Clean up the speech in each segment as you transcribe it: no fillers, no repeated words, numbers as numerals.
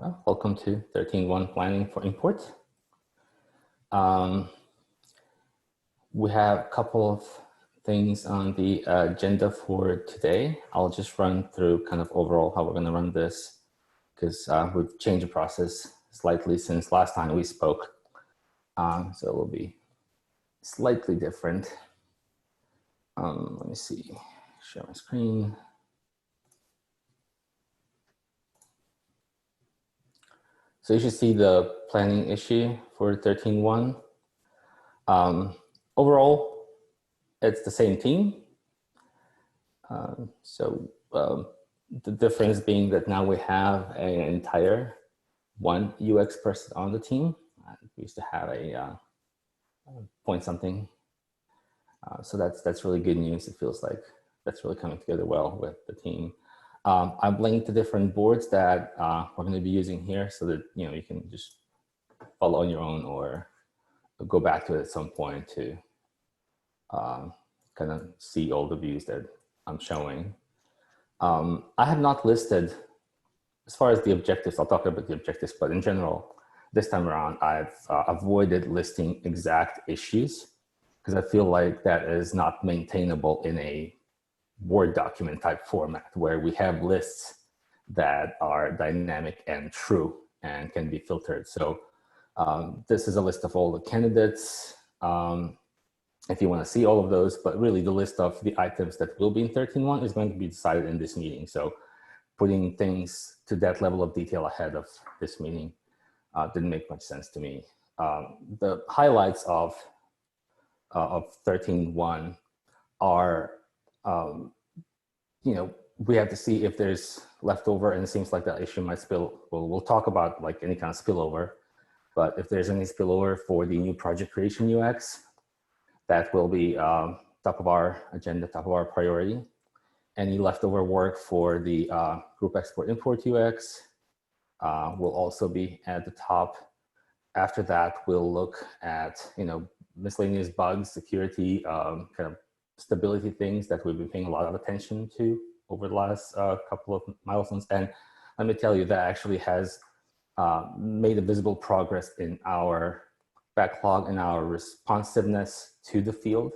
Welcome to 13.1 Planning for Import. We have a couple of things on the agenda for today. I'll just run through kind of overall how we're going to run this because we've changed the process slightly since last time we spoke. So it will be slightly different. Let me see, share my screen. So you should see the planning issue for 13.1. Overall, it's the same team. The difference being that now we have an entire one UX person on the team. We used to have a point something. So that's really good news. It feels like that's really coming together well with the team. I've linked the different boards that we're going to be using here so that you can just follow on your own or go back to it at some point to kind of see all the views that I'm showing. I have not listed, as far as the objectives, I'll talk about the objectives, but in general, this time around, I've avoided listing exact issues because I feel like that is not maintainable in a Word document type format where we have lists that are dynamic and true and can be filtered. So this is a list of all the candidates. If you want to see all of those, but really the list of the items that will be in 13.1 is going to be decided in this meeting. So putting things to that level of detail ahead of this meeting didn't make much sense to me. The highlights of 13.1 are, we have to see if there's leftover, and it seems like that issue might spill. We'll talk about like any kind of spillover, but if there's any spillover for the new project creation UX, that will be top of our agenda, top of our priority. Any leftover work for the group export import UX will also be at the top. After that, we'll look at miscellaneous bugs, security, kind of stability things that we've been paying a lot of attention to over the last couple of milestones. And let me tell you, that actually has made a visible progress in our backlog and our responsiveness to the field,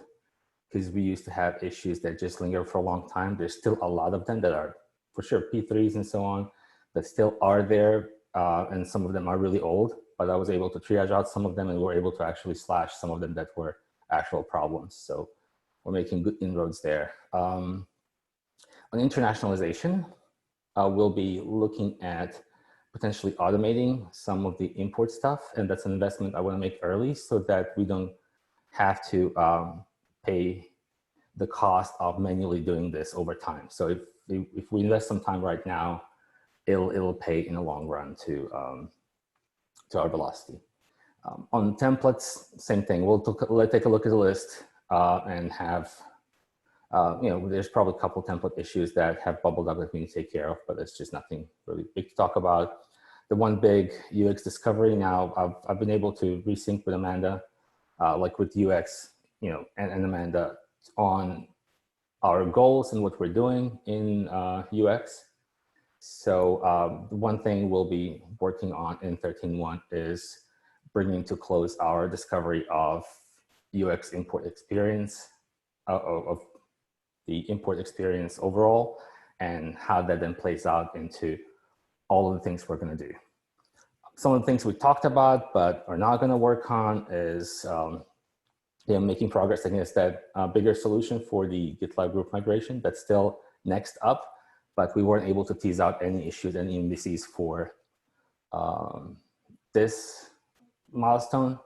because we used to have issues that just linger for a long time. There's still a lot of them that are for sure P3s and so on that still are there, and some of them are really old, but I was able to triage out some of them and we're able to actually slash some of them that were actual problems. So we're making good inroads there. On internationalization, we'll be looking at potentially automating some of the import stuff, and that's an investment I want to make early so that we don't have to pay the cost of manually doing this over time. So if we invest some time right now, it'll pay in the long run to our velocity. On templates, same thing. We'll take a look at the list and have, there's probably a couple template issues that have bubbled up that we need to take care of, but it's just nothing really big to talk about. The one big UX discovery now, I've been able to resync with Amanda, like with UX, and Amanda on our goals and what we're doing in UX. So the one thing we'll be working on in 13.1 is bringing to close our discovery of UX import experience, of the import experience overall, and how that then plays out into all of the things we're going to do. Some of the things we talked about but are not going to work on is making progress against that bigger solution for the GitLab group migration. That's still next up, but we weren't able to tease out any issues, any indices for this milestone.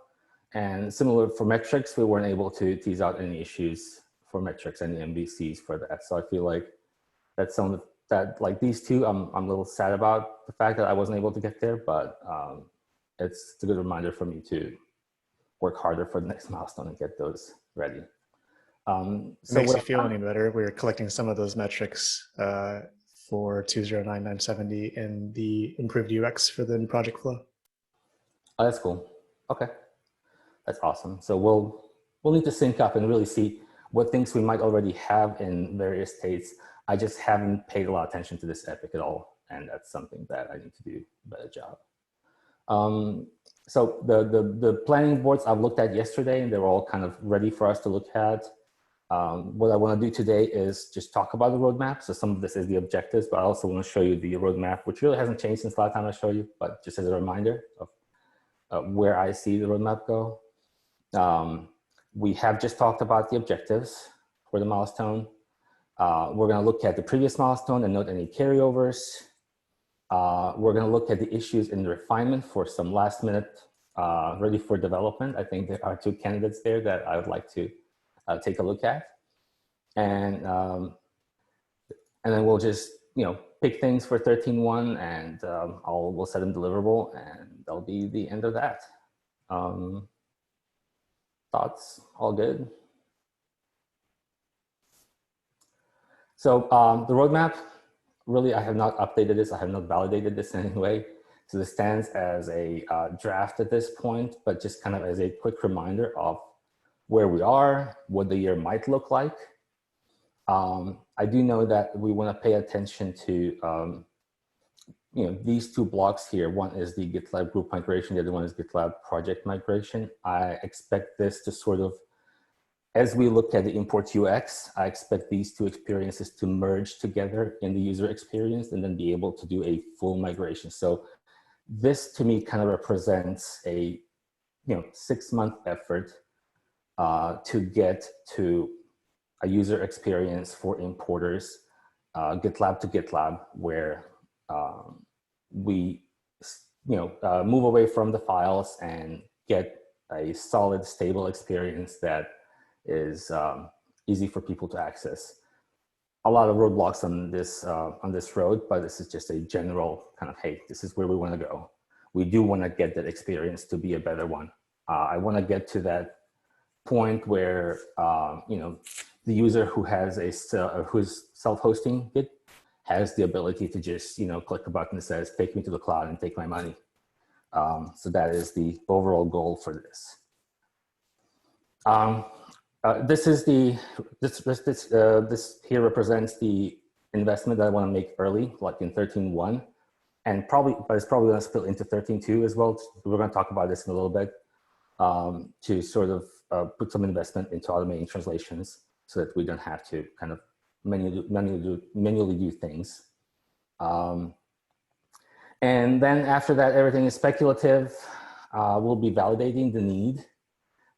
And similar for metrics, we weren't able to tease out any issues for metrics, any MVCs for that. So I feel like that's some of that, like these two, I'm a little sad about the fact that I wasn't able to get there, but it's a good reminder for me to work harder for the next milestone and get those ready. So makes you feel any better? We're collecting some of those metrics for 209970 and the improved UX for the new project flow. Oh, that's cool. Okay, that's awesome. So we'll need to sync up and really see what things we might already have in various states. I just haven't paid a lot of attention to this epic at all. and that's something that I need to do a better job. So the planning boards I've looked at yesterday, and they're all kind of ready for us to look at. What I want to do today is just talk about the roadmap. So some of this is the objectives, but I also want to show you the roadmap, which really hasn't changed since last time I showed you, but just as a reminder of where I see the roadmap go. We have just talked about the objectives for the milestone. We're going to look at the previous milestone and note any carryovers. We're going to look at the issues in the refinement for some last minute ready for development. I think there are 2 candidates there that I would like to take a look at. And then we'll just, pick things for 13.1 and we'll set them deliverable, and that'll be the end of that. Thoughts? All good? So the roadmap, really, I have not updated this. I have not validated this in any way. So this stands as a draft at this point, but just kind of as a quick reminder of where we are, what the year might look like. I do know that we want to pay attention to these 2 blocks here. One is the GitLab group migration. The other one is GitLab project migration. I expect this to sort of, as we look at the import UX, I expect these 2 experiences to merge together in the user experience and then be able to do a full migration. So this to me kind of represents a 6-month effort to get to a user experience for importers, GitLab to GitLab, where we move away from the files and get a solid, stable experience that is easy for people to access. A lot of roadblocks on this road, but this is just a general kind of, hey, this is where we want to go. We do want to get that experience to be a better one. I want to get to that point where the user who has who's self-hosting Git has the ability to just click a button that says take me to the cloud and take my money. So that is the overall goal for this. This here represents the investment that I want to make early, like in 13.1, and but it's probably going to spill into 13.2 as well. We're going to talk about this in a little bit, to sort of put some investment into automating translations so that we don't have to kind of manually do things. And then after that, everything is speculative. We'll be validating the need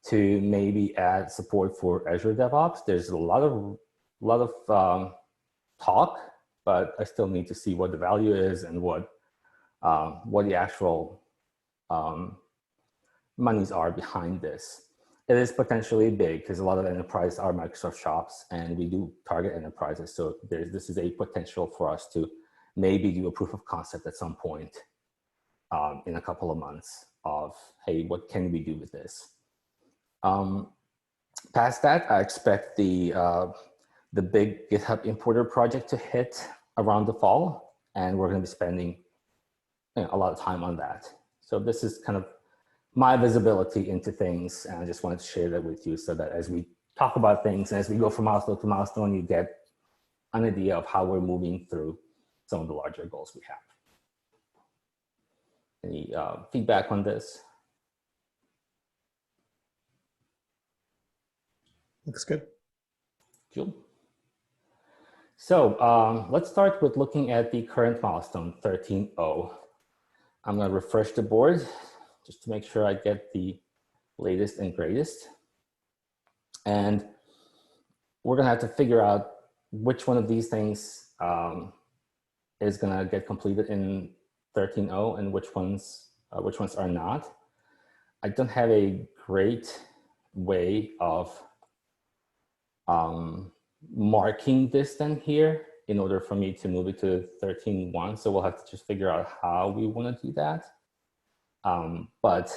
to maybe add support for Azure DevOps. There's a lot of talk, but I still need to see what the value is and what the actual monies are behind this. It is potentially big because a lot of enterprises are Microsoft shops, and we do target enterprises. So this is a potential for us to maybe do a proof of concept at some point in a couple of months of, hey, what can we do with this? Past that, I expect the big GitHub importer project to hit around the fall, and we're going to be spending a lot of time on that. So this is kind of my visibility into things, and I just wanted to share that with you so that as we talk about things, and as we go from milestone to milestone, you get an idea of how we're moving through some of the larger goals we have. Any feedback on this? Looks good. Cool. So let's start with looking at the current milestone, 13.0. I'm going to refresh the board just to make sure I get the latest and greatest. And we're going to have to figure out which one of these things is going to get completed in 13.0 and which ones are not. I don't have a great way of marking this then here in order for me to move it to 13.1. So we'll have to just figure out how we want to do that. But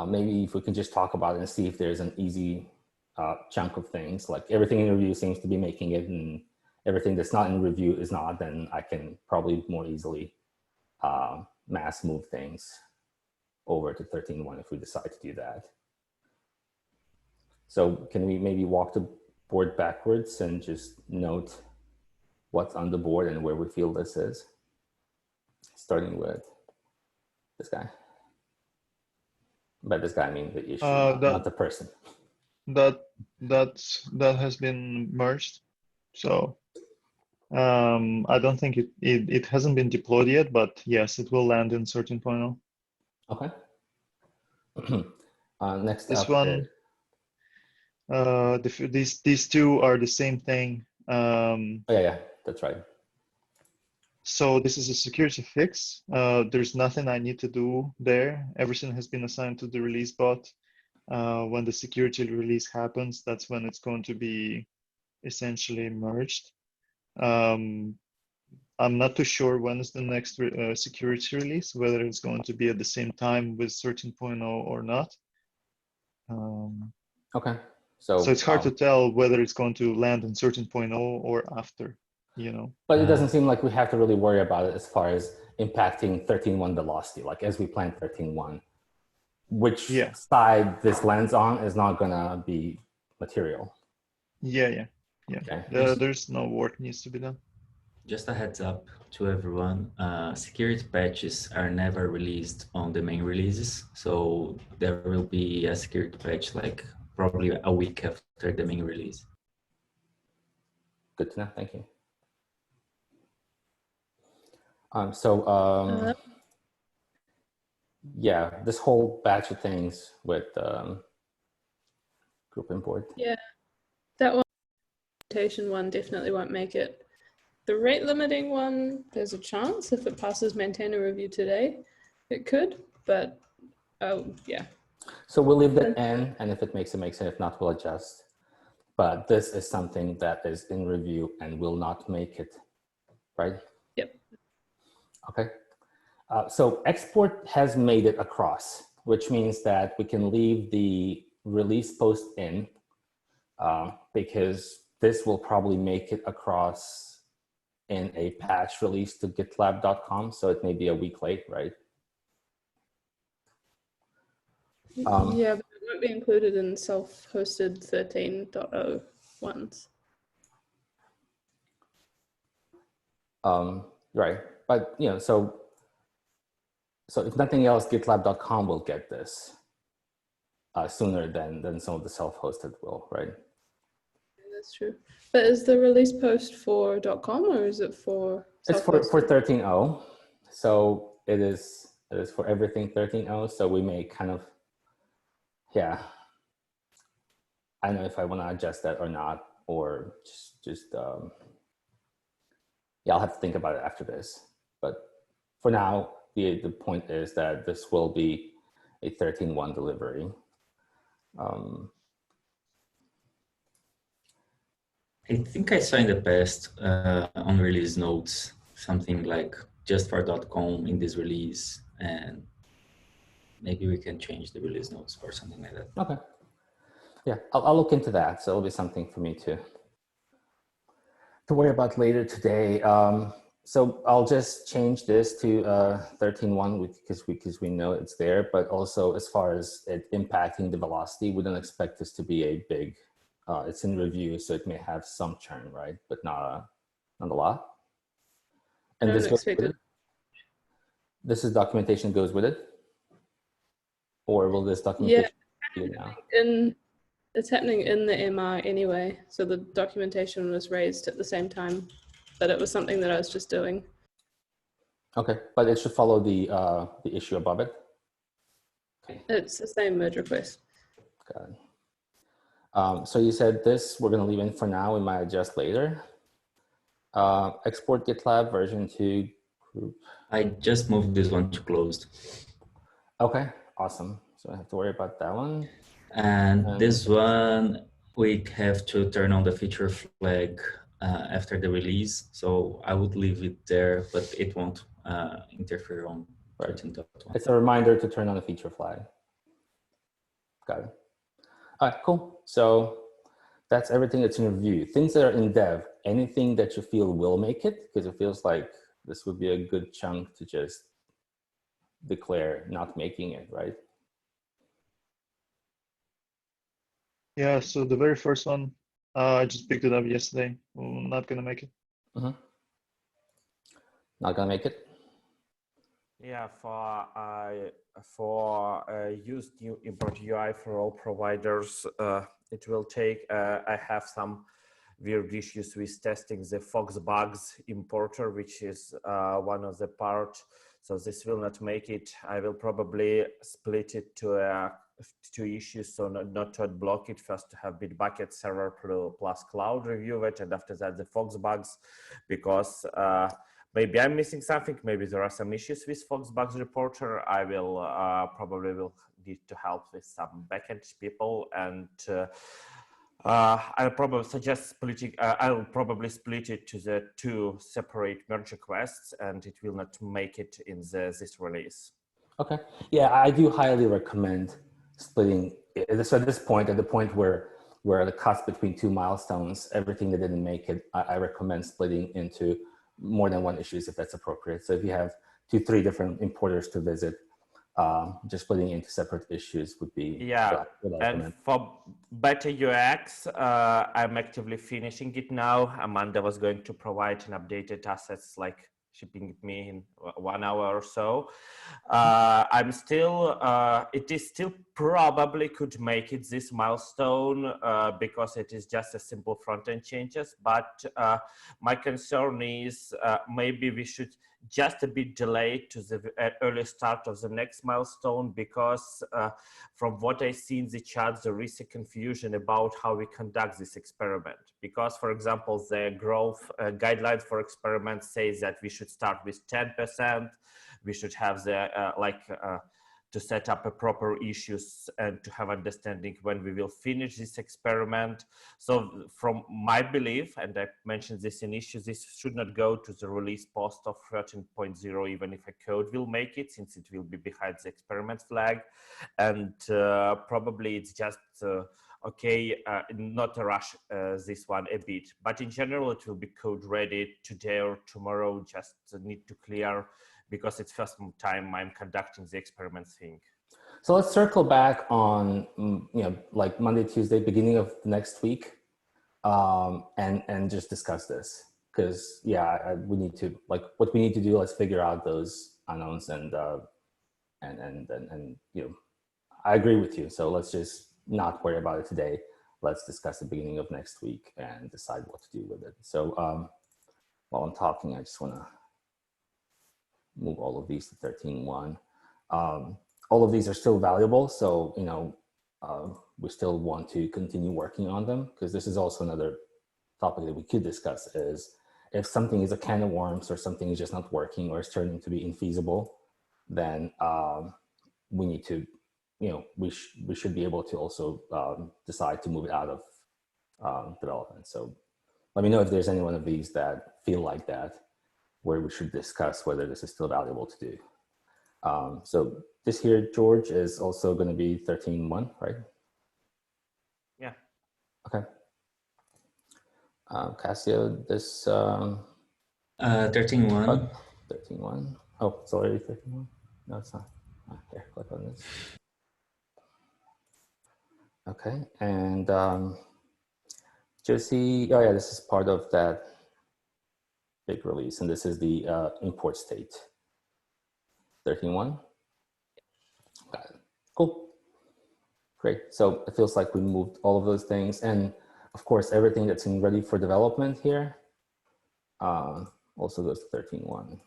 maybe if we can just talk about it and see if there's an easy chunk of things, like everything in review seems to be making it and everything that's not in review is not, then I can probably more easily mass move things over to 13.1 if we decide to do that. So can we maybe walk the board backwards and just note what's on the board and where we feel this is. Starting with this guy. By this guy, I mean the issue, not the person. That has been merged. So I don't think it hasn't been deployed yet, but yes, it will land in 13.0. Okay. Next This up one, these two are the same thing. oh, yeah, that's right. So this is a security fix. There's nothing I need to do there. Everything has been assigned to the release bot. When the security release happens, that's when it's going to be essentially merged. I'm not too sure when is the next security release, whether it's going to be at the same time with 13.0 or not. Okay. So it's hard to tell whether it's going to land in 13.0 or after, you know. But it doesn't seem like we have to really worry about it as far as impacting 13.1 velocity. Like as we plan 13.1, which side this lands on is not gonna be material. Yeah. Okay. There's no work needs to be done. Just a heads up to everyone, security patches are never released on the main releases. So there will be a security patch like probably a week after the main release. Good to know, thank you. Yeah, this whole batch of things with group import. Yeah, that one definitely won't make it. The rate limiting one, there's a chance if it passes maintainer review today, it could, but yeah. So we'll leave that in, and if it makes it, makes it. If not, we'll adjust. But this is something that is in review and will not make it, right? Yep. Okay. So export has made it across, which means that we can leave the release post in because this will probably make it across in a patch release to gitlab.com. So it may be a week late, right? Yeah, but it won't be included in self-hosted 13.0 ones. Right, but you know, so if nothing else, gitlab.com will get this sooner than some of the self-hosted will, right? That's true. But is the release post for .com or is it for? It's for 13.0. So it is for everything 13.0. So we may kind of, yeah. I don't know if I want to adjust that or not, or just yeah, I'll have to think about it after this. But for now, the point is that this will be a 13.1 delivery. I think I saw in the past on release notes something like just for .com in this release, and maybe we can change the release notes or something like that. Okay. Yeah, I'll look into that. So it'll be something for me to worry about later today. So I'll just change this to 13.1 because we know it's there, but also as far as it impacting the velocity, we don't expect this to be a big, it's in review, so it may have some churn, right? But not a lot. And this goes with it? This is documentation goes with it? Or will this documentation be now? It's happening in the MR anyway, so the documentation was raised at the same time, but it was something that I was just doing. Okay, but it should follow the issue above it? Okay. It's the same merge request. Got it. So you said this, we're gonna leave in for now, we might adjust later. Export GitLab version 2 group. I just moved this one to closed. Okay, awesome. So I have to worry about that one. And this one, we have to turn on the feature flag after the release. So I would leave it there, but it won't interfere on 13.1. It's a reminder to turn on the feature flag. Got it. All right, cool. So that's everything that's in review. Things that are in dev, anything that you feel will make it, because it feels like this would be a good chunk to just declare not making it, right? Yeah, so the very first one, I just picked it up yesterday. I'm not gonna make it. Not gonna make it. Yeah, for use new import UI for all providers, it will take. I have some weird issues with testing the Foxbugs importer, which is one of the part. So this will not make it. I will probably split it to two issues, so not to block it. First to have Bitbucket server plus cloud review it, and after that the Foxbugs, because maybe I'm missing something. Maybe there are some issues with Foxbugs reporter. I will probably will need to help with some backend people, and I'll probably suggest splitting. I'll probably split it to the two separate merge requests, and it will not make it in this release. Okay. Yeah, I do highly recommend splitting. So at this point, at the point where we're at the cusp between two milestones, everything that didn't make it, I recommend splitting into more than one issues if that's appropriate. So if you have 2-3 different importers to visit, just splitting into separate issues would be and for better UX, I'm actively finishing it now. Amanda was going to provide an updated assets, like shipping it me in 1 hour or so. I'm still, it is still probably could make it this milestone because it is just a simple front-end changes, but my concern is maybe we should just a bit delayed to the early start of the next milestone, because from what I see in the chat, there is a confusion about how we conduct this experiment. Because, for example, the growth guidelines for experiments says that we should start with 10%. We should have the to set up a proper issues and to have understanding when we will finish this experiment. So from my belief, and I mentioned this in issues, this should not go to the release post of 13.0, even if a code will make it, since it will be behind the experiment flag. And probably it's just, okay, not to rush this one a bit, but in general, it will be code ready today or tomorrow, just need to clear, because it's first time I'm conducting the experiment thing. So let's circle back on, like Monday, Tuesday, beginning of next week, and just discuss this. Because we need to, like, what we need to do, let's figure out those unknowns, and I agree with you. So let's just not worry about it today. Let's discuss the beginning of next week and decide what to do with it. So while I'm talking, I just want to move all of these to 13.1. All of these are still valuable, so we still want to continue working on them, because this is also another topic that we could discuss, is if something is a can of worms or something is just not working or is turning to be infeasible, then we need to, we should be able to also decide to move it out of development. So let me know if there's any one of these that feel like that, where we should discuss whether this is still valuable to do. So this here, George, is also going to be 13.1, right? Yeah. Okay. Cassio, this 13.1. 13.1. Oh, it's already 13.1. No, it's not. Here, click on this. Okay, and Josie, oh yeah, this is part of that big release, and this is the import state. 13.1. Got it. Cool. Great. So it feels like we moved all of those things, and of course, everything that's in ready for development here also goes to 13.1.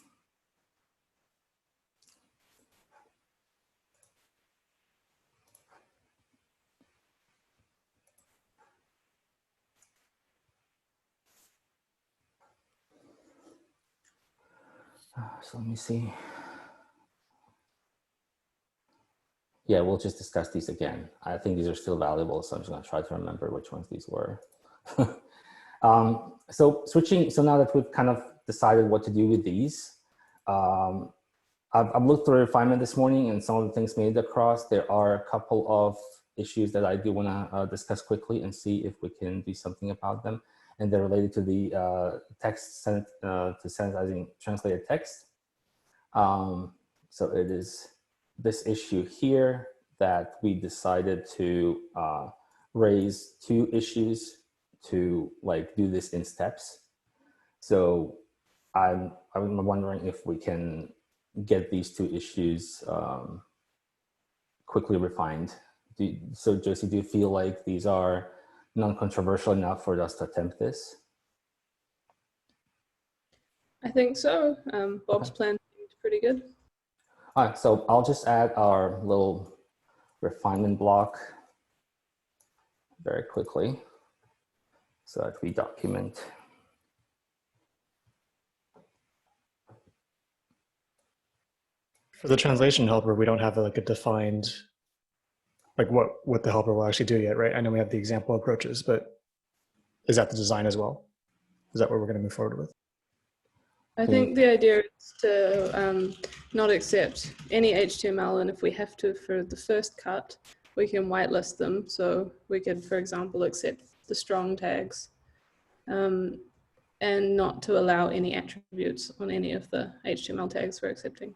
So let me see. Yeah, we'll just discuss these again. I think these are still valuable, so I'm just going to try to remember which ones these were. So switching, so now that we've kind of decided what to do with these, I've looked through refinement this morning, and some of the things made it across. There are a couple of issues that I do want to discuss quickly and see if we can do something about them. And they're related to the text sent to sanitizing translated text. So it is this issue here that we decided to raise 2 issues to like do this in steps. So I'm wondering if we can get these two issues quickly refined. So Josie, do you feel like these are non-controversial enough for us to attempt this? I think so. Bob's Okay. plan seemed pretty good. All right, so I'll just add our little refinement block very quickly so that we document. For the translation helper, we don't have like a defined, like what the helper will actually do yet, right? I know we have the example approaches, but is that the design as well? Is that what we're going to move forward with? I think the idea is to not accept any HTML, and if we have to for the first cut, we can whitelist them. So we could, for example, accept the strong tags and not to allow any attributes on any of the HTML tags we're accepting.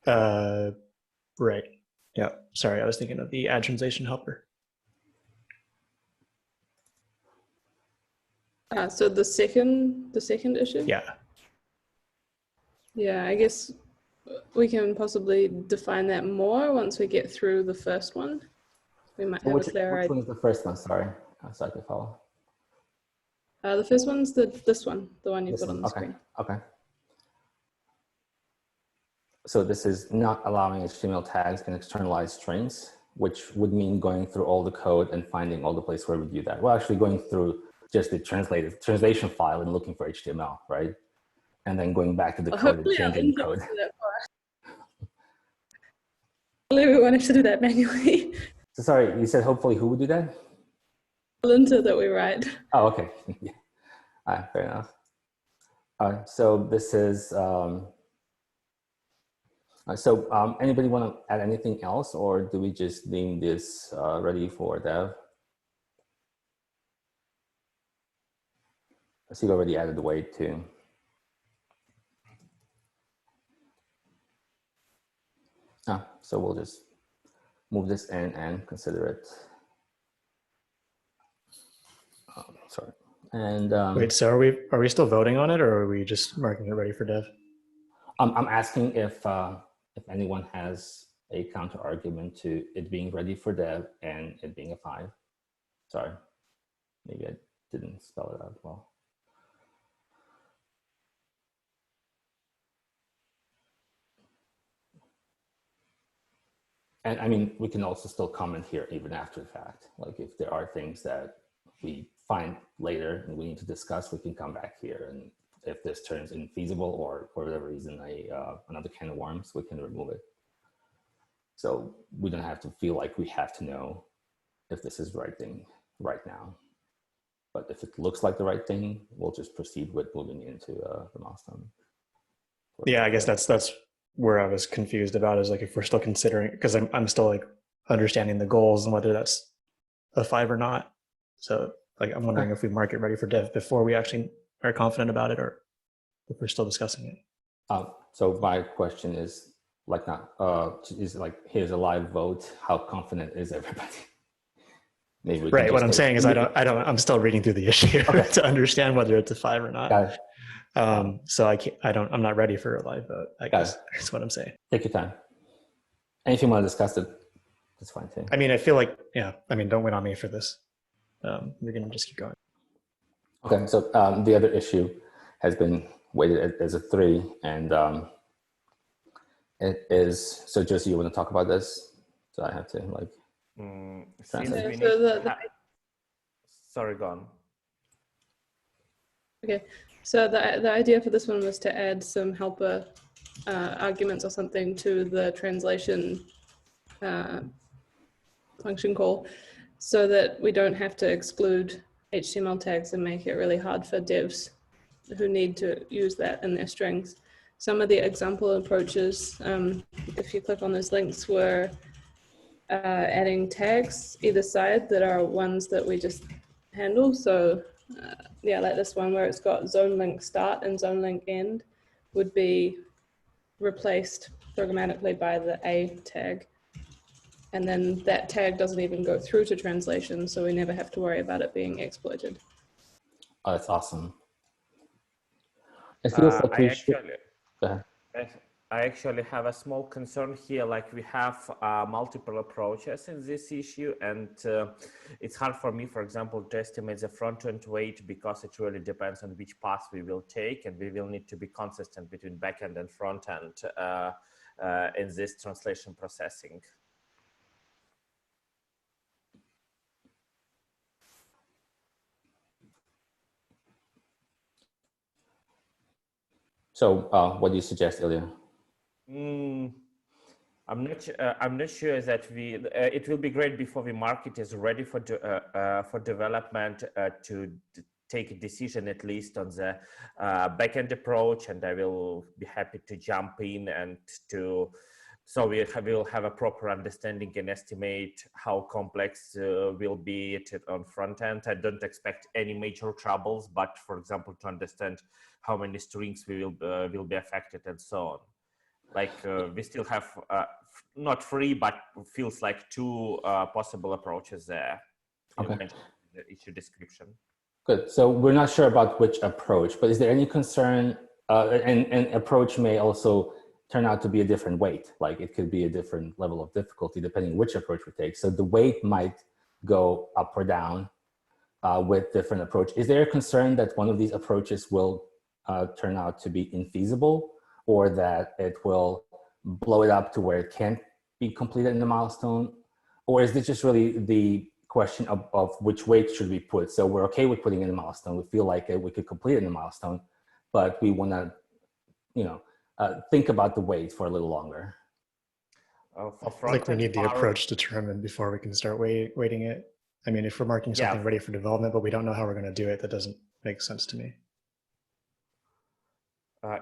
Right. Yeah. Sorry, I was thinking of the add translation helper. So the second issue? Yeah. Yeah, I guess we can possibly define that more once we get through the first one. We might have a clearer Which idea. one is the first one? Sorry, so I could follow. The first one's this one, the one you've got on the Okay, screen. okay. So this is not allowing HTML tags and externalized strings, which would mean going through all the code and finding all the places where we do that. Well, actually going through just the translation file and looking for HTML, right? And then going back to the code and changing the code. Hopefully we won't have to do that manually. So sorry, you said hopefully who would do that? Linter that we write. Oh, okay. Yeah. All right, fair enough. All right, so this is, anybody want to add anything else, or do we just deem this ready for dev? I see you already added the weight too. So we'll just move this in and consider it. Sorry. And wait, so are we still voting on it, or are we just marking it ready for dev? I'm asking if anyone has a counter argument to it being ready for dev and it being a 5. Sorry, maybe I didn't spell it out well. And I mean, we can also still comment here even after the fact. Like if there are things that we find later and we need to discuss, we can come back here. And if this turns infeasible or for whatever reason, another can of worms, we can remove it. So we don't have to feel like we have to know if this is the right thing right now. But if it looks like the right thing, we'll just proceed with moving into the milestone. Yeah, I guess that's where I was confused about, is like if we're still considering, because I'm still like understanding the goals and whether that's a 5 or not. So like I'm wondering if we mark it ready for dev before we actually are confident about it, or if we're still discussing it. So my question is like here's a live vote. How confident is everybody? Maybe we right. What I'm saying is I'm still reading through the issue to understand whether it's a 5 or not. Got it. So I'm not ready for a live vote, I guess that's what I'm saying. Take your time. And if you want to discuss it, that's fine too. I mean, I feel like, don't wait on me for this. We're going to just keep going. Okay, so the other issue has been weighted as a 3, and it is, so Josie, you want to talk about this? So I have to like... Sorry, go on. Okay, so the idea for this one was to add some helper arguments or something to the translation function call, so that we don't have to exclude HTML tags and make it really hard for devs who need to use that in their strings. Some of the example approaches, if you click on those links, were adding tags either side that are ones that we just handle. So like this one where it's got zone link start and zone link end would be replaced programmatically by the A tag. And then that tag doesn't even go through to translation, so we never have to worry about it being exploited. Oh, that's awesome. It feels like we should. Go ahead. I actually have a small concern here. Like we have multiple approaches in this issue, and it's hard for me, for example, to estimate the front-end weight because it really depends on which path we will take, and we will need to be consistent between backend and front-end in this translation processing. So what do you suggest, Ilya? I'm not sure that it will be great before the market is ready for development to take a decision at least on the backend approach, and I will be happy to jump in and so we will have a proper understanding and estimate how complex will be it on front end. I don't expect any major troubles, but for example, to understand how many strings will be affected and so on. Like we still have not three, but feels like two possible approaches there. Okay. You mentioned the issue description. Good. So we're not sure about which approach, but is there any concern? And approach may also turn out to be a different weight. Like it could be a different level of difficulty depending which approach we take. So the weight might go up or down with different approach. Is there a concern that one of these approaches will turn out to be infeasible, or that it will blow it up to where it can't be completed in the milestone? Or is this just really the question of which weight should we put? So we're okay with putting in a milestone. We feel like we could complete it in a milestone, but we want to, think about the weight for a little longer. Like we need the approach determined before we can start weighting it. I mean, if we're marking something ready for development, but we don't know how we're going to do it, that doesn't make sense to me.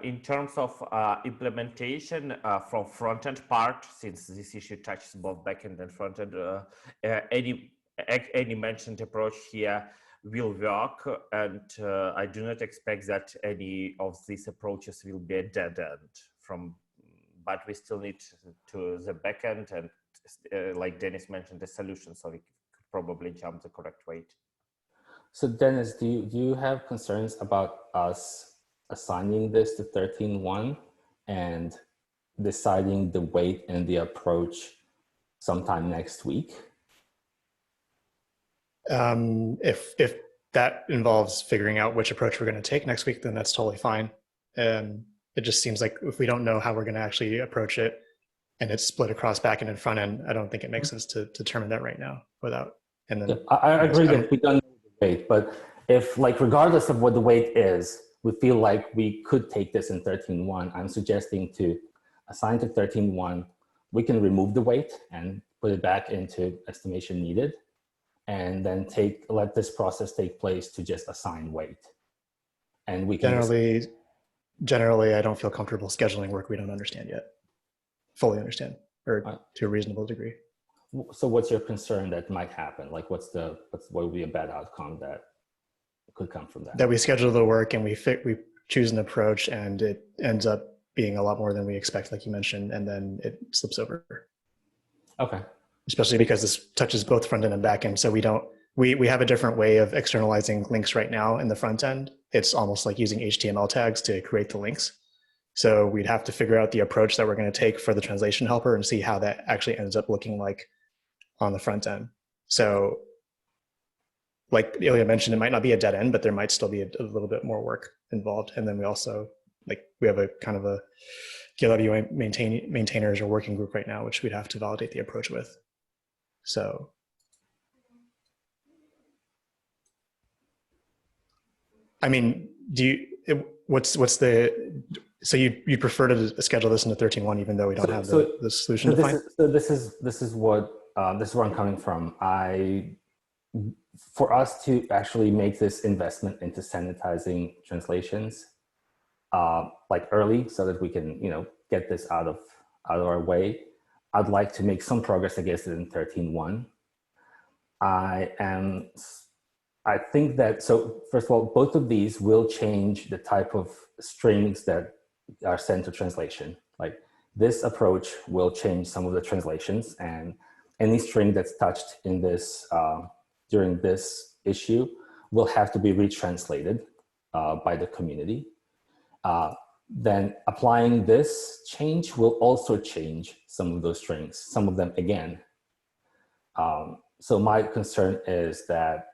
In terms of implementation from front-end part, since this issue touches both backend and front-end, any mentioned approach here will work, and I do not expect that any of these approaches will be a dead end but we still need to the backend and like Dennis mentioned, the solution, so we could probably jump the correct weight. So Dennis, do you have concerns about us assigning this to 13.1 and deciding the weight and the approach sometime next week? If that involves figuring out which approach we're going to take next week, then that's totally fine. It just seems like if we don't know how we're going to actually approach it and it's split across backend and front end, I don't think it makes sense to determine that right now without. And then I agree that we don't know the weight, but if like regardless of what the weight is, we feel like we could take this in 13.1, I'm suggesting to assign to 13.1. We can remove the weight and put it back into estimation needed, and then let this process take place to just assign weight. And we can generally, I don't feel comfortable scheduling work we don't understand yet, fully understand, or to a reasonable degree. So what's your concern that might happen? Like what would be a bad outcome that could come from that? That we schedule the work and we choose an approach and it ends up being a lot more than we expect, like you mentioned, and then it slips over. Okay. Especially because this touches both front end and back end. So we have a different way of externalizing links right now in the front end. It's almost like using HTML tags to create the links. So we'd have to figure out the approach that we're going to take for the translation helper and see how that actually ends up looking like on the front end. So like Ilya mentioned, it might not be a dead end, but there might still be a little bit more work involved. And then we also, we have a kind of a GitLab UI maintainers or working group right now, which we'd have to validate the approach with. So. I mean, so you prefer to schedule this into 13.1 even though we don't have the solution defined? This is where I'm coming from. For us to actually make this investment into sanitizing translations like early so that we can, get this out of our way, I'd like to make some progress against it in 13.1. I think that, so first of all, both of these will change the type of strings that are sent to translation. Like this approach will change some of the translations, and any string that's touched in this during this issue will have to be retranslated by the community. Then applying this change will also change some of those strings, some of them again. So my concern is that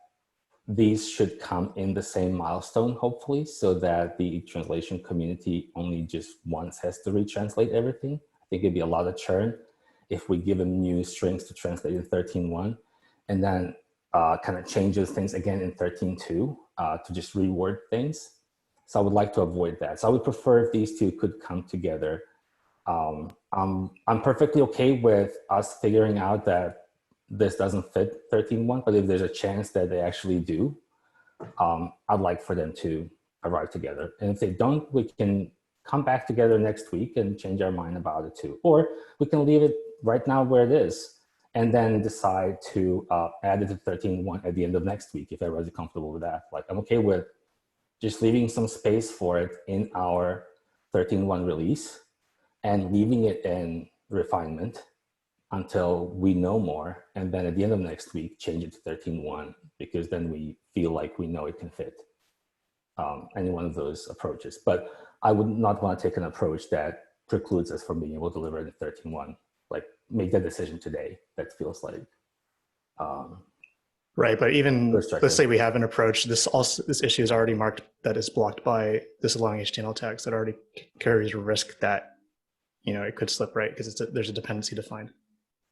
these should come in the same milestone, hopefully, so that the translation community only just once has to retranslate everything. I think it'd be a lot of churn if we give them new strings to translate in 13.1 and then kind of changes things again in 13.2 to just reword things. So I would like to avoid that. So I would prefer if these two could come together. I'm perfectly okay with us figuring out that this doesn't fit 13.1, but if there's a chance that they actually do, I'd like for them to arrive together. And if they don't, we can come back together next week and change our mind about it too. Or we can leave it right now where it is and then decide to add it to 13.1 at the end of next week if everybody's comfortable with that. Like, I'm okay with just leaving some space for it in our 13.1 release and leaving it in refinement until we know more. And then at the end of next week, change it to 13.1, because then we feel like we know it can fit any one of those approaches. But I would not want to take an approach that precludes us from being able to deliver it in 13.1. Like, make that decision today. That feels like right. But even restrictive. let's say we have an approach, this issue is already marked that is blocked by this allowing HTML tags that already carries a risk that, you know, it could slip, right? Because there's a dependency defined.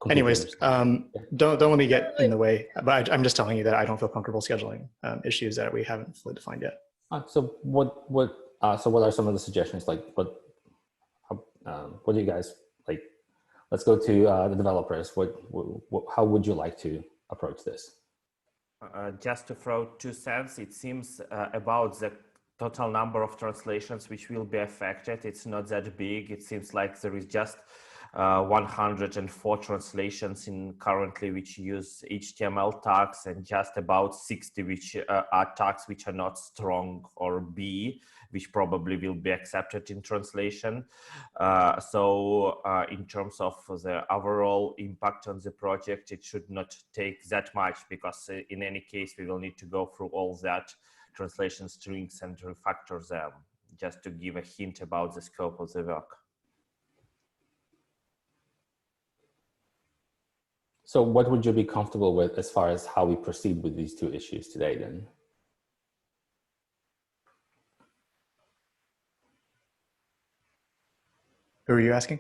Anyways, don't let me get in the way, but I'm just telling you that I don't feel comfortable scheduling issues that we haven't fully defined yet. So what are some of the suggestions? Like, what do you guys like? Let's go to the developers. How would you like to approach this? Just to throw 2 cents, it seems about the total number of translations which will be affected. It's not that big. It seems like there is just 104 translations in currently which use HTML tags, and just about 60 which are tags which are not strong or B, which probably will be accepted in translation. So in terms of the overall impact on the project, it should not take that much, because in any case we will need to go through all that translation strings and refactor them, just to give a hint about the scope of the work. So what would you be comfortable with as far as how we proceed with these 2 issues today then? Who are you asking?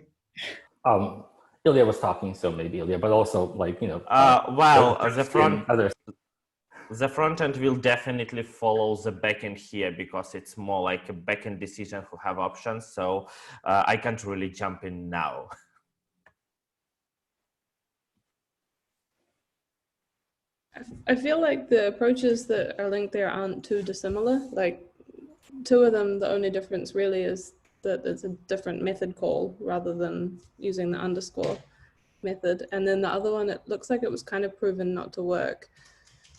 Ilya was talking, so maybe Ilya, but also, like, you know. The front end will definitely follow the backend here, because it's more like a backend decision who have options. So I can't really jump in now. I feel like the approaches that are linked there aren't too dissimilar. Like, 2 of them, the only difference really is that it's a different method call rather than using the underscore method. And then the other one, it looks like it was kind of proven not to work.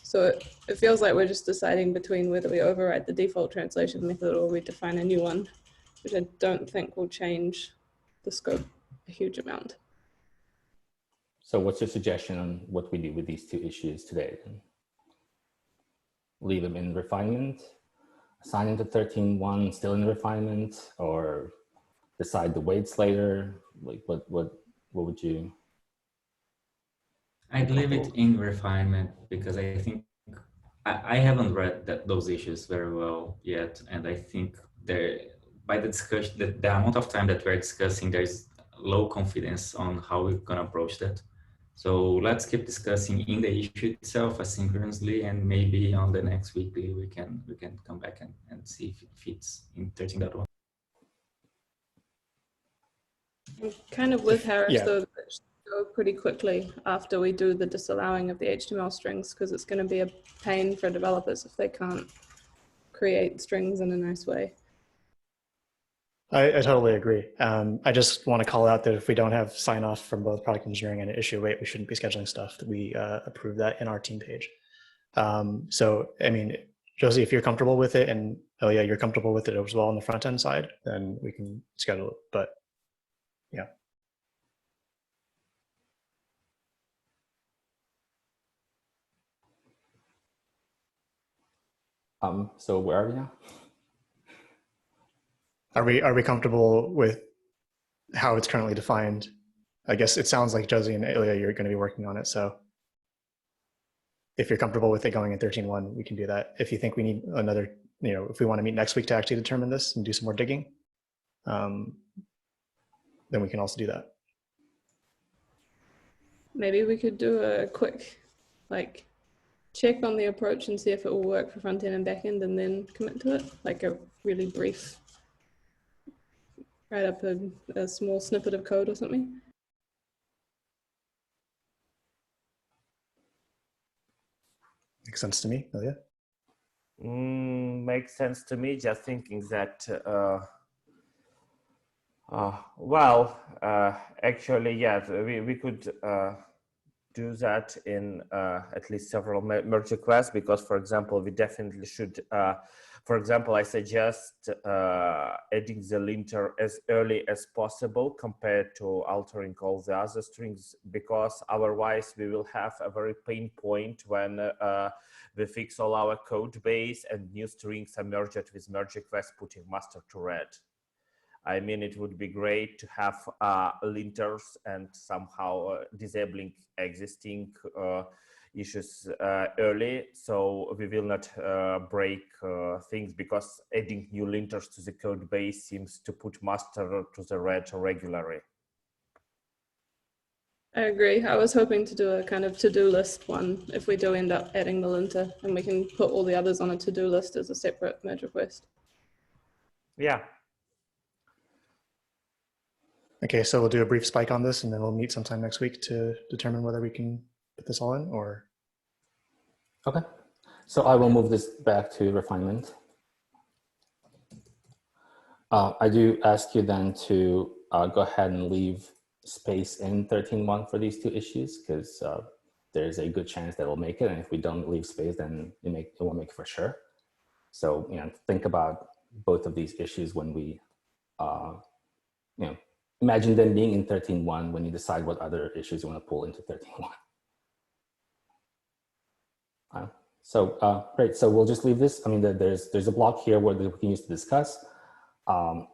So it feels like we're just deciding between whether we override the default translation method or we define a new one, which I don't think will change the scope a huge amount. So what's your suggestion on what we do with these 2 issues today? Leave them in refinement, assign them to 13.1, still in refinement, or decide the weights later? Like, what would you? I'd leave it in refinement, because I think I haven't read those issues very well yet, and I think by the discussion, the amount of time that we're discussing, there's low confidence on how we're gonna approach that. So let's keep discussing in the issue itself asynchronously, and maybe on the next weekly we can come back and see if it fits in 13.1. I'm kind of with Harris, Yeah. though, that it should go pretty quickly after we do the disallowing of the HTML strings, because it's going to be a pain for developers if they can't create strings in a nice way. I totally agree. I just want to call out that if we don't have sign off from both product engineering and issue weight, we shouldn't be scheduling stuff. That we approve that in our team page. So, I mean, Josie, if you're comfortable with it, and Ilya, you're comfortable with it as well on the front end side, then we can schedule it. But yeah. So where are we now? Are we comfortable with how it's currently defined? I guess it sounds like Josie and Ilya, you're going to be working on it. So if you're comfortable with it going in 13.1, we can do that. If you think we need another, if we want to meet next week to actually determine this and do some more digging, then we can also do that. Maybe we could do a quick check on the approach and see if it will work for front end and back end, and then commit to it, like a really brief, write up a small snippet of code or something. Makes sense to me, Ilya? Makes sense to me. Just thinking that, actually, yeah, we could do that in at least several merge requests, because, for example, we definitely should, for example, I suggest adding the linter as early as possible compared to altering all the other strings, because otherwise we will have a very pain point when we fix all our code base and new strings are merged with merge request putting master to red. I mean, it would be great to have linters and somehow disabling existing issues early, so we will not break things, because adding new linters to the code base seems to put master to the red regularly. I agree. I was hoping to do a kind of to-do list one if we do end up adding the linter, and we can put all the others on a to-do list as a separate merge request. Yeah. Okay, so we'll do a brief spike on this, and then we'll meet sometime next week to determine whether we can put this all in, or? Okay, so I will move this back to refinement. I do ask you then to go ahead and leave space in 13.1 for these two issues, because there's a good chance that we'll make it, and if we don't leave space, then it won't make it for sure. So think about both of these issues when we imagine them being in 13.1 when you decide what other issues you want to pull into 13.1. Great, so we'll just leave this. I mean, there's a block here where we can use to discuss.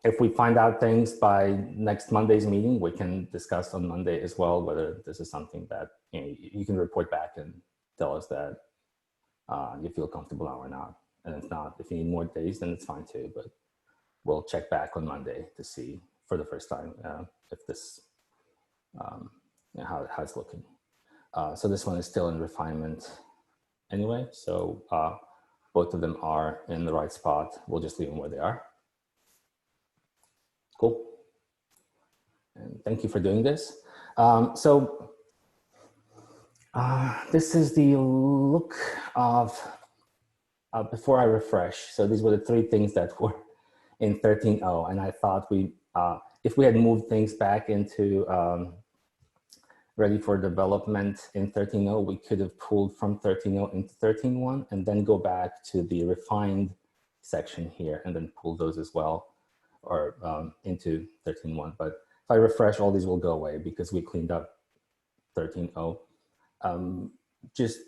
If we find out things by next Monday's meeting, we can discuss on Monday as well whether this is something that you can report back and tell us that you feel comfortable now or not. And if not, if you need more days, then it's fine too. But we'll check back on Monday to see for the first time if this how it's looking. So this one is still in refinement anyway. So both of them are in the right spot. We'll just leave them where they are. Cool. And thank you for doing this. This is the look of before I refresh. So these were the three things that were in 13.0, and I thought if we had moved things back into ready for development in 13.0, we could have pulled from 13.0 into 13.1 and then go back to the refined section here and then pull those as well, or into 13.1. But if I refresh, all these will go away because we cleaned up 13.0. Just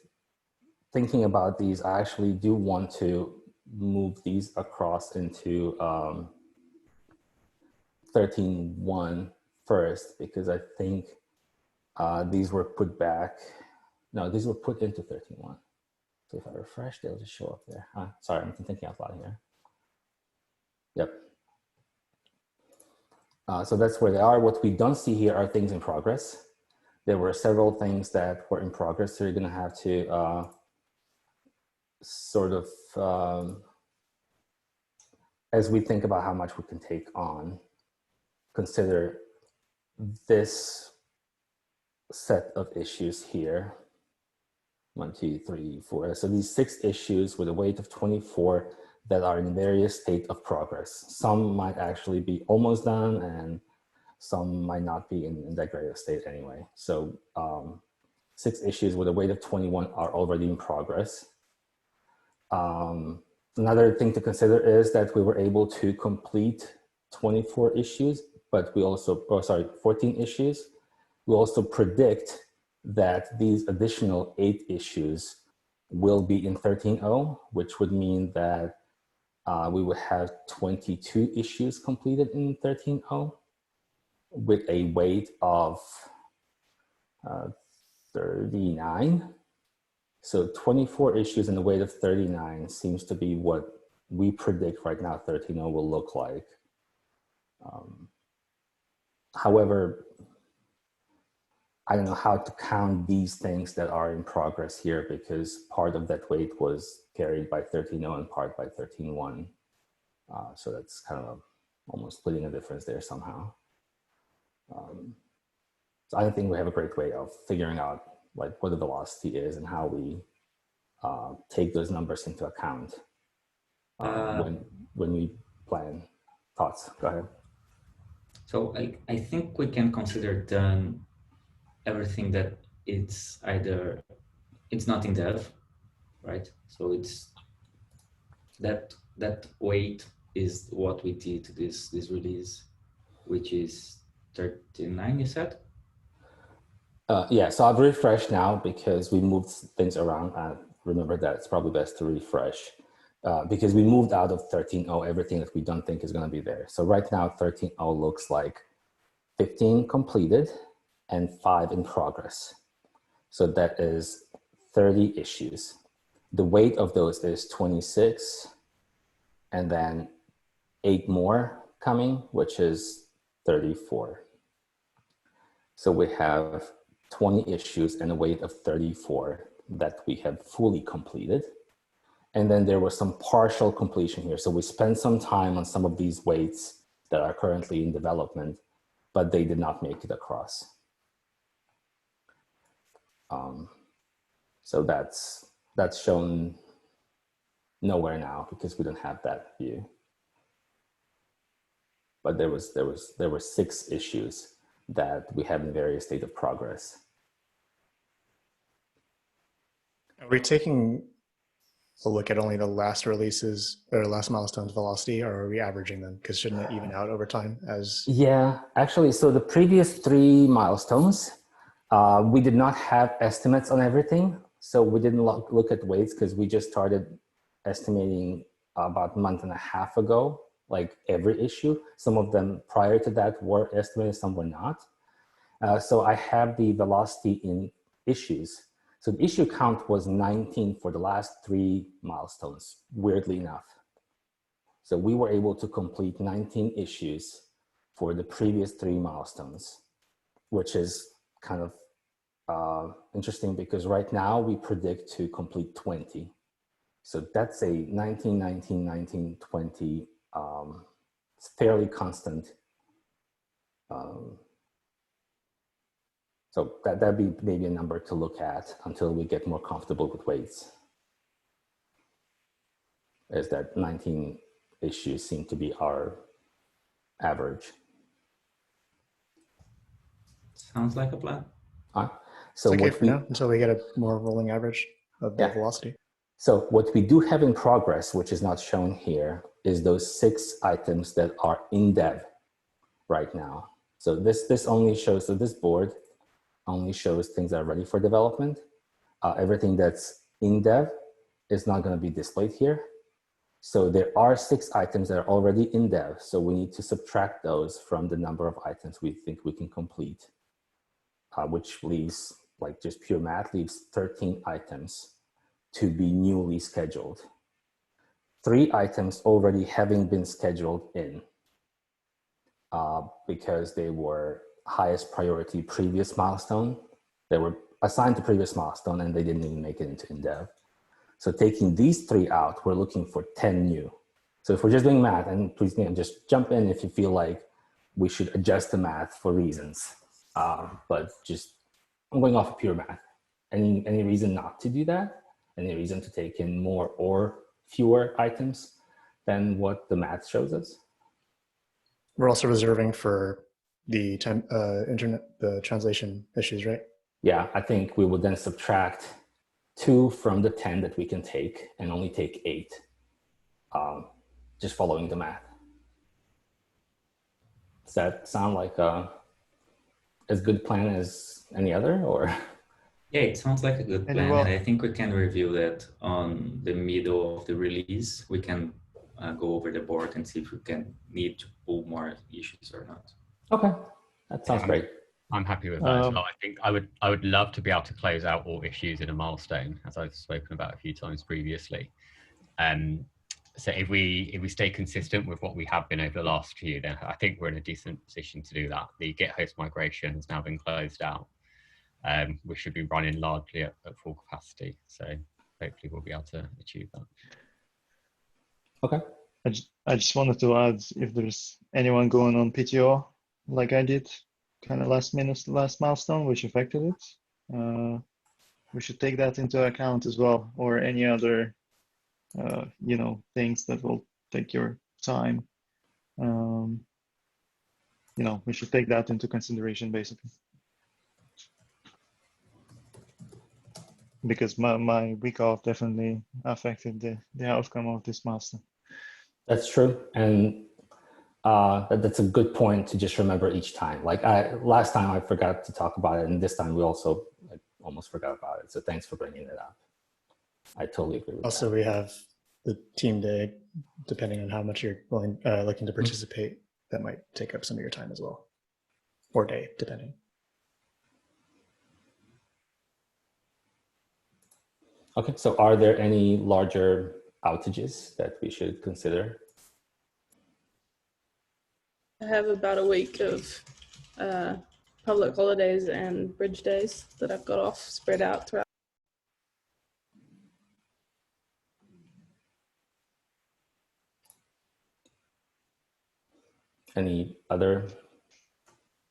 thinking about these, I actually do want to move these across into 13.1 first, because I think these were put back. No, these were put into 13.1. So if I refresh, they'll just show up there. Sorry, I'm thinking out loud here. Yep. So that's where they are. What we don't see here are things in progress. There were several things that were in progress, so you're going to have to sort of, as we think about how much we can take on, consider this set of issues here. 1, 2, 3, 4. So these 6 issues with a weight of 24 that are in various state of progress. Some might actually be almost done, and some might not be in that great of state anyway. So 6 issues with a weight of 21 are already in progress. Another thing to consider is that we were able to complete 24 issues, but we also, 14 issues. We also predict that these additional 8 issues will be in 13.0, which would mean that we would have 22 issues completed in 13.0 with a weight of 39. So 24 issues and a weight of 39 seems to be what we predict right now 13.0 will look like. However, I don't know how to count these things that are in progress here because part of that weight was carried by 13.0 and part by 13.1. So that's kind of almost splitting a difference there somehow. So I don't think we have a great way of figuring out like what the velocity is and how we take those numbers into account when we plan. Thoughts? Go ahead. So I think we can consider done everything that it's not in dev, right? So it's that weight is what we did to this release, which is 39, you said? Yeah, so I've refreshed now because we moved things around. Remember that it's probably best to refresh because we moved out of 13.0 everything that we don't think is going to be there. So right now 13.0 looks like 15 completed and 5 in progress. So that is 30 issues. The weight of those is 26 and then 8 more coming, which is 34. So we have 20 issues and a weight of 34 that we have fully completed. And then there was some partial completion here. So we spent some time on some of these weights that are currently in development, but they did not make it across. So that's shown nowhere now because we don't have that view. But there were 6 issues that we have in various state of progress. Are we taking a look at only the last releases or last milestones velocity, or are we averaging them? Because shouldn't it even out over time as? Yeah, actually, so the previous 3 milestones, we did not have estimates on everything. So we didn't look at weights because we just started estimating about a month and a half ago, like every issue. Some of them prior to that were estimated, some were not. So I have the velocity in issues. So the issue count was 19 for the last 3 milestones, weirdly enough. So we were able to complete 19 issues for the previous 3 milestones, which is kind of interesting because right now we predict to complete 20. So that's a 19, 19, 19, 20, it's fairly constant. So that'd be maybe a number to look at until we get more comfortable with weights. Is that 19 issues seem to be our average. Sounds like a plan. So It's okay for now until we get a more rolling average of the velocity. So what we do have in progress, which is not shown here, is those 6 items that are in dev right now. So this only shows, so this board only shows things that are ready for development. Everything that's in dev is not going to be displayed here. So there are 6 items that are already in dev. So we need to subtract those from the number of items we think we can complete, which leaves, like just pure math, leaves 13 items to be newly scheduled. 3 items already having been scheduled in because they were highest priority previous milestone. They were assigned to previous milestone and they didn't even make it into InDev. So taking these 3 out, we're looking for 10 new. So if we're just doing math, and please just jump in if you feel like we should adjust the math for reasons. But just, I'm going off of pure math. Any reason not to do that? Any reason to take in more or fewer items than what the math shows us? We're also reserving for the the translation issues, right? Yeah, I think we would then subtract 2 from the 10 that we can take and only take 8, just following the math. Does that sound like as good plan as any other, or? Yeah, it sounds like a good And plan, well, and I think we can review that on the middle of the release. We can go over the board and see if we can need to pull more issues or not. Okay, that sounds great. I'm happy with that as Um, well. I think I would love to be able to close out all issues in a milestone, as I've spoken about a few times previously. So if we stay consistent with what we have been over the last few, then I think we're in a decent position to do that. The Git host migration has now been closed out. We should be running largely at full capacity. So hopefully we'll be able to achieve that. Okay. I just wanted to add, if there's anyone going on PTO like I did, kind of last minute, last milestone, which affected it, we should take that into account as well, or any other, you know, things that will take your time. You know, we should take that into consideration, basically. Because my week off definitely affected the outcome of this milestone. That's true. And that's a good point to just remember each time. Like last time I forgot to talk about it, and this time we also like, almost forgot about it. So thanks for bringing it up. I totally agree with Also, that. we have the team day, depending on how much you're willing, looking to participate, that might take up some of your time as well, or day, depending. Okay, so are there any larger outages that we should consider? I have about a week of public holidays and bridge days that I've got off spread out throughout. Any other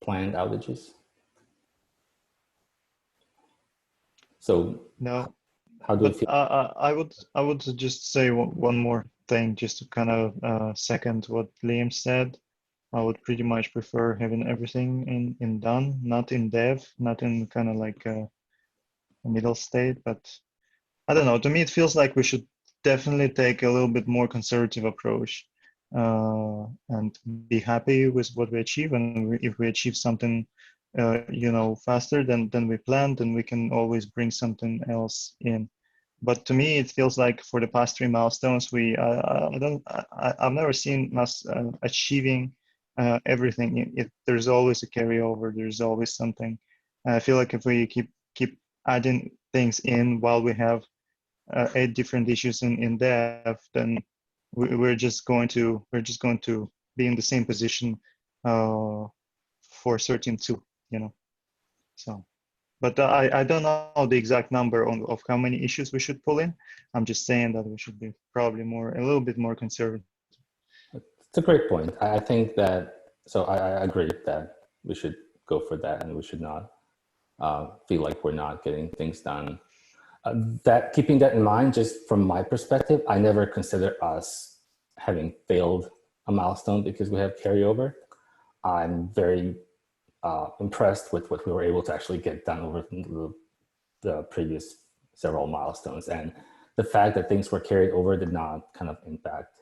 planned outages? So No, how do we but feel? I would just say one more thing, just to kind of second what Liam said. I would pretty much prefer having everything in done, not in dev, not in kind of like a middle state, but I don't know. To me, it feels like we should definitely take a little bit more conservative approach, and be happy with what we achieve. And if we achieve something, you know, faster than we planned, then we can always bring something else in. But to me, it feels like for the past 3 milestones, I've never seen us achieving everything. There's always a carryover. There's always something. I feel like if we keep adding things in while we have 8 different issues in dev, then we're just going to be in the same position for certain too, you know. So, but I don't know the exact number of how many issues we should pull in. I'm just saying that we should be probably a little bit more conservative. It's a great point. I think that, so I agree that we should go for that, and we should not feel like we're not getting things done. That keeping that in mind, just from my perspective, I never consider us having failed a milestone because we have carryover. I'm very impressed with what we were able to actually get done over the previous several milestones, and the fact that things were carried over did not kind of impact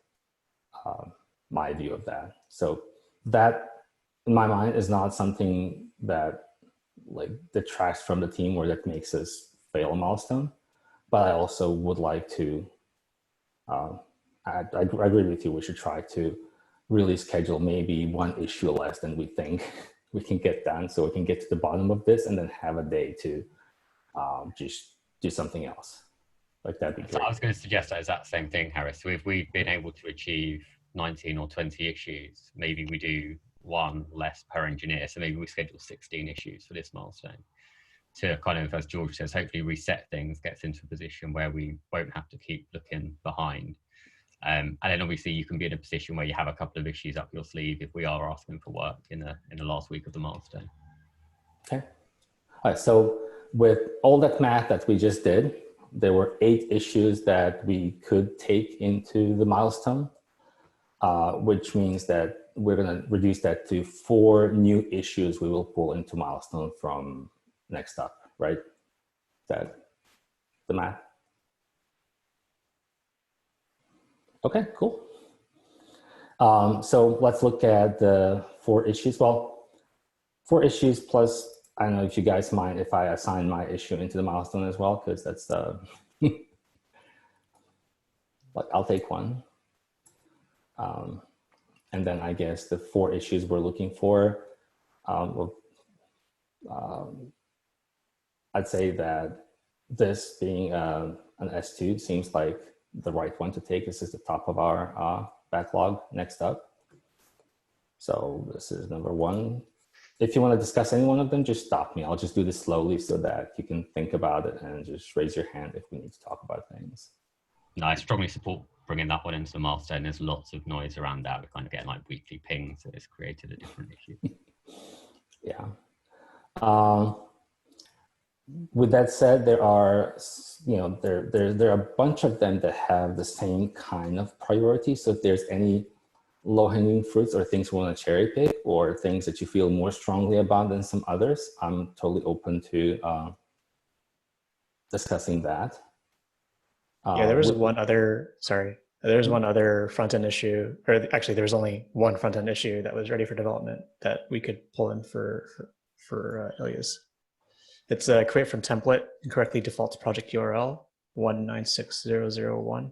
my view of that. So that, in my mind, is not something that like detracts from the team or that makes us fail a milestone. But I also would like to, I agree with you, we should try to really schedule maybe 1 issue less than we think we can get done, so we can get to the bottom of this and then have a day to just do something else. Like that'd be great. So I was going to suggest that exact same thing, Harris. So if we've been able to achieve 19 or 20 issues, maybe we do 1 less per engineer. So maybe we schedule 16 issues for this milestone to kind of, as George says, hopefully reset things, gets into a position where we won't have to keep looking behind. And then obviously you can be in a position where you have a couple of issues up your sleeve if we are asking for work in the last week of the milestone. Okay. All right. So with all that math that we just did, there were 8 issues that we could take into the milestone, which means that we're going to reduce that to 4 new issues we will pull into milestone from next up, right? Is that the math? Okay, cool. So let's look at the 4 issues. Well, 4 issues plus I don't know if you guys mind if I assign my issue into the milestone as well, because that's the, like, I'll take one. And then I guess the 4 issues we're looking for, I'd say that this being an S2 seems like the right one to take. This is the top of our backlog next up. So this is number 1. If you want to discuss any one of them, just stop me. I'll just do this slowly so that you can think about it and just raise your hand if we need to talk about things. No, I strongly support bringing that one into the milestone. There's lots of noise around that. We're kind of getting like weekly pings, so it's created a different issue. Yeah. With that said, there are, there are a bunch of them that have the same kind of priority. So if there's any low-hanging fruits or things you want to cherry pick or things that you feel more strongly about than some others, I'm totally open to discussing that. Yeah, there was one other, there's one other front-end issue, or actually there's only one front-end issue that was ready for development that we could pull in for Ilya's. It's create from template, incorrectly defaults project URL 196001.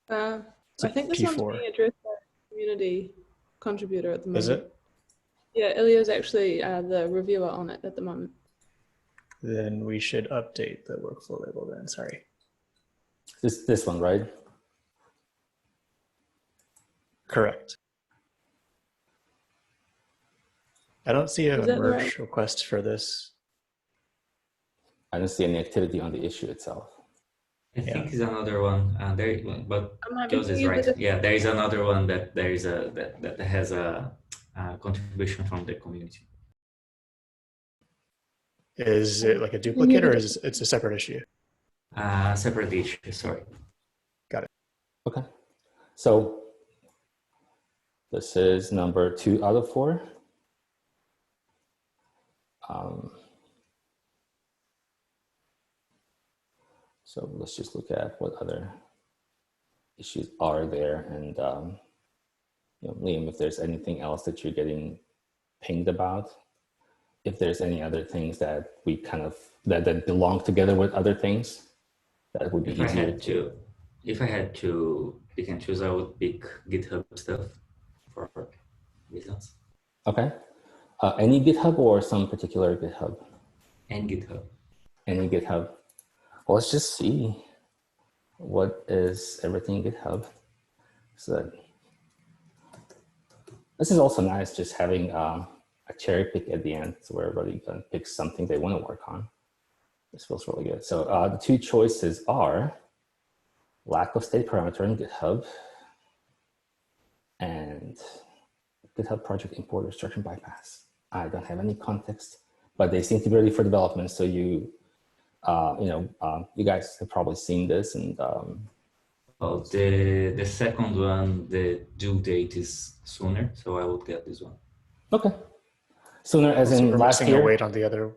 I think this one's being addressed by a community contributor at the moment. Is it? Yeah, Ilya's actually the reviewer on it at the moment. Then we should update the workflow label then, sorry. This one, right? Correct. I don't see a merge request for this. I don't see any activity on the issue itself. I think it's another one. But Jose is right. Yeah, there is another one that there is that has a contribution from the community. Is it like a duplicate or is it's a separate issue? Separate issue. Sorry. Got it. Okay. So this is number 2 out of 4. So let's just look at what other issues are there. And Liam, if there's anything else that you're getting pinged about, if there's any other things that we kind of, that belong together with other things, that would be easier. If I had to pick and choose, I would pick GitHub stuff for reasons. Okay. Any GitHub or some particular GitHub? And GitHub. Any GitHub. Well, let's just see what is everything GitHub. So this is also nice, just having a cherry pick at the end, so where everybody can pick something they want to work on. This feels really good. So the 2 choices are lack of state parameter in GitHub and GitHub project import restriction bypass. I don't have any context, but they seem to be ready for development. So you guys have probably seen this. And well, the second one, the due date is sooner, so I would get this one. Okay, sooner as in last year. Wait on the other.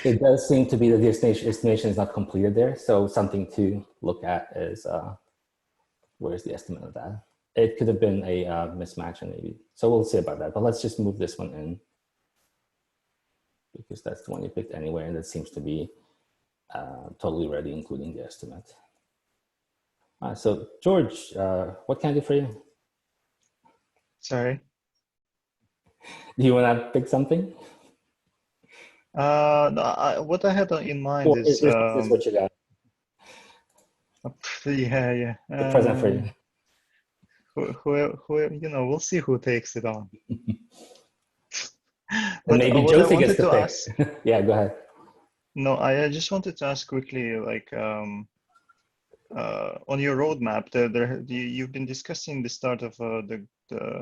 It does seem to be that the estimation is not completed there. So something to look at is where's the estimate of that? It could have been a mismatch, and maybe. So we'll see about that. But let's just move this one in because that's the one you picked anyway, and it seems to be totally ready, including the estimate. So George, what can I do for you? Sorry. Do you want to pick something? No, what I had in mind Or is this what you got? Yeah. The present for you. Who we'll see who takes it on. But maybe Josie gets to pick. Yeah, go ahead. No, I just wanted to ask quickly, like on your roadmap, you've been discussing the start of the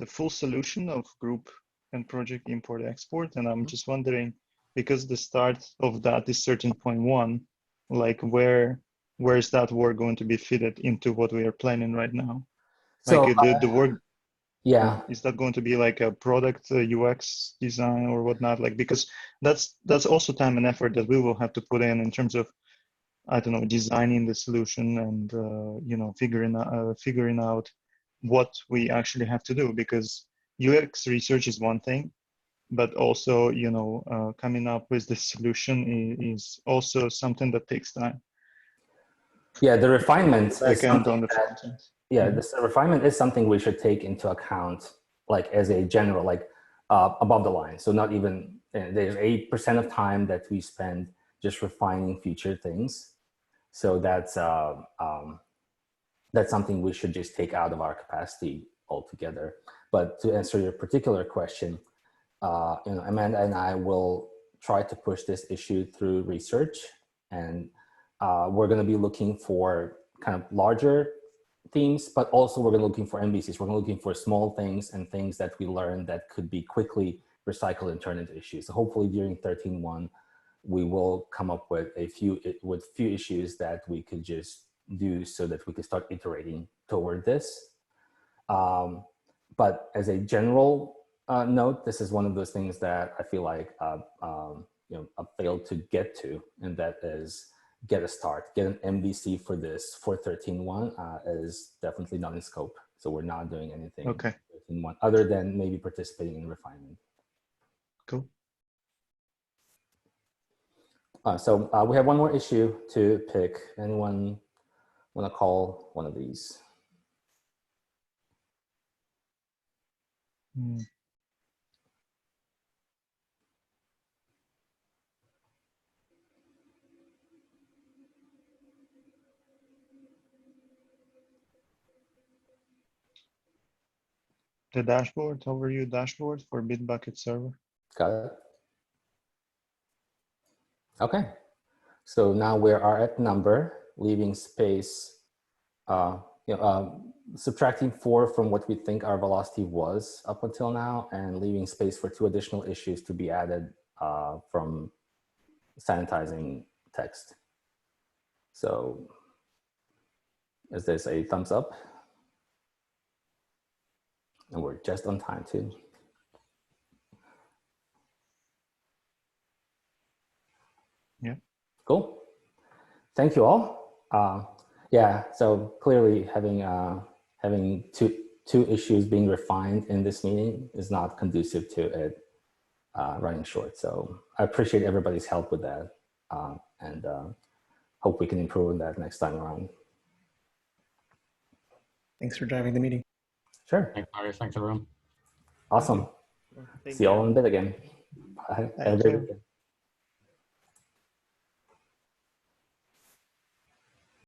full solution of group and project import export, and I'm just wondering, because the start of that is 13.1, like where is that work going to be fitted into what we are planning right now? So like the work. Yeah. Is that going to be like a product UX design or whatnot? Like, because that's also time and effort that we will have to put in terms of, I don't know, designing the solution and figuring out what we actually have to do. Because UX research is one thing, but also, you know, coming up with the solution is also something that takes time. Yeah, the refinement Back is end something on the that, front end. yeah, this refinement is something we should take into account, like as a general, like above the line. So not even, there's 8% of time that we spend just refining future things. So that's something we should just take out of our capacity altogether. But to answer your particular question, you know, Amanda and I will try to push this issue through research, and we're going to be looking for kind of larger themes, but also we're going to be looking for MVCs. We're going to be looking for small things and things that we learn that could be quickly recycled and turned into issues. So hopefully during 13.1, we will come up with few issues that we could just do so that we can start iterating toward this. But as a general note, this is one of those things that I feel like you know, I failed to get to, and that is get a start, get an MVC for this for 13.1 is definitely not in scope. So we're not doing anything Okay. 13.1 other than maybe participating in refinement. Cool. So we have one more issue to pick. Anyone want to call one of these? The dashboard, overview dashboard for Bitbucket server. Got it. Okay. So now we are at number, leaving space, you know, subtracting 4 from what we think our velocity was up until now, and leaving space for 2 additional issues to be added from sanitizing text. So is this a thumbs up? And we're just on time too. Yeah. Cool. Thank you all. Yeah, so clearly having two issues being refined in this meeting is not conducive to it running short. So I appreciate everybody's help with that, and hope we can improve on that next time around. Thanks for driving the meeting. Sure. Thanks, Marius. Thanks, everyone. Awesome. Thank See you all in a bit again. Bye. Have a Thank great you. weekend.